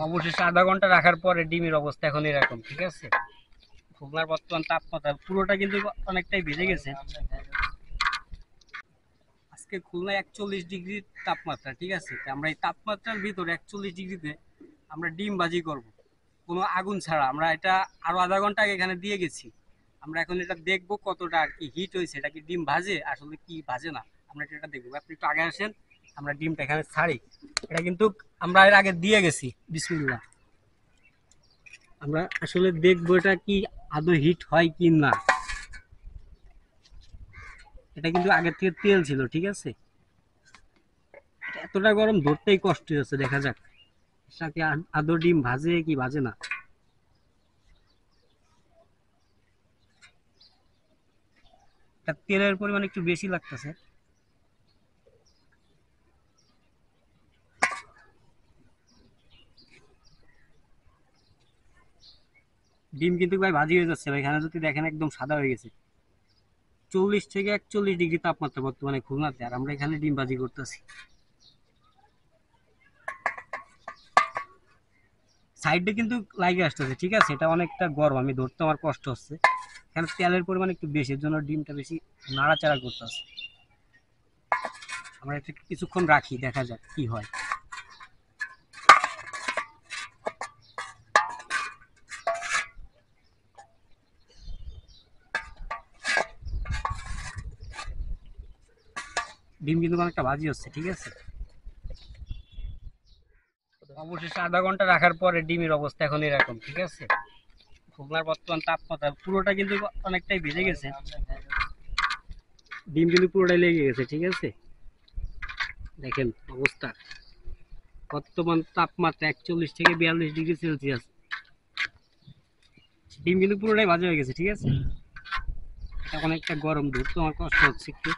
অবশেষে আধা ঘন্টা রাখার পরে ডিমের অবস্থা এখন এরকম, ঠিক আছে। খুলনার বর্তমান তাপমাত্রা পুরোটা কিন্তু অনেকটাই বেড়ে গেছে। আজকে খুলনায় 41 ডিগ্রি তাপমাত্রা, ঠিক আছে। আমরা এই তাপমাত্রার ভিতরে 41 ডিগ্রিতে আমরা ডিম ভাজি করব, কোনো আগুন ছাড়া। আমরা এটা আরো আধা ঘন্টা আগে এখানে দিয়ে গেছি। আমরা এখন এটা দেখবো কতটা আর কি হিট হয়েছে, এটা কি ডিম ভাজে আসলে কি ভাজে না, আমরা এটা দেখবো। আপনি একটু আগে আসেন, আমরা ডিমটা এখানে ছাড়ি। এটা কিন্তু আমরা এর আগে দিয়ে গেছি। বিসমিল্লাহ, আমরা আসলে দেখবো এটা কি আদৌ হিট হয় কি না। এটা কিন্তু আগের থেকে তেল ছিল, ঠিক আছে। এতটা গরম ধরতেই কষ্ট হচ্ছে, দেখা যাক সাথে আদৌ ডিম ভাজে কি ভাজে না। তেলের পরিমাণ একটু বেশি লাগতেছে। ডিম কিন্তু ভাই ভাজি হয়ে যাচ্ছে ভাই, এখানে যদি দেখেন একদম সাদা হয়ে গেছে। 40 থেকে 41 ডিগ্রি তাপমাত্রা বর্তমানে খুলনাতে, আর আমরা এখানে ডিম ভাজি করতেছি। সাইডে কিন্তু লাগে আসতেছে, ঠিক আছে। এটা অনেকটা গরম, আমি ধরতে আমার কষ্ট হচ্ছে। এখানে তেলের পরিমাণ একটু বেশি, এর জন্য ডিমটা বেশি নাড়াচাড়া করতেছে। আমরা একটু কিছুক্ষণ রাখি, দেখা যাক কি হয়। ডিম কিন্তু অনেকটা ভাজি হচ্ছে, ঠিক আছে। অবশেষে আধা ঘন্টা রাখার পরে ডিমের অবস্থা এখন এরকম, ঠিক আছে। খুলনার বর্তমান তাপমাত্রা পুরোটা কিন্তু অনেকটাই বেড়ে গেছে। ডিম কিন্তু পুরোটাই লেগে গেছে, ঠিক আছে। দেখেন অবস্থা, বর্তমান তাপমাত্রা 41 থেকে 42 ডিগ্রি সেলসিয়াস। ডিম কিন্তু পুরোটাই ভাজা হয়ে গেছে, ঠিক আছে। এটা অনেকটা গরম, ধরতে আমার কষ্ট হচ্ছে একটু।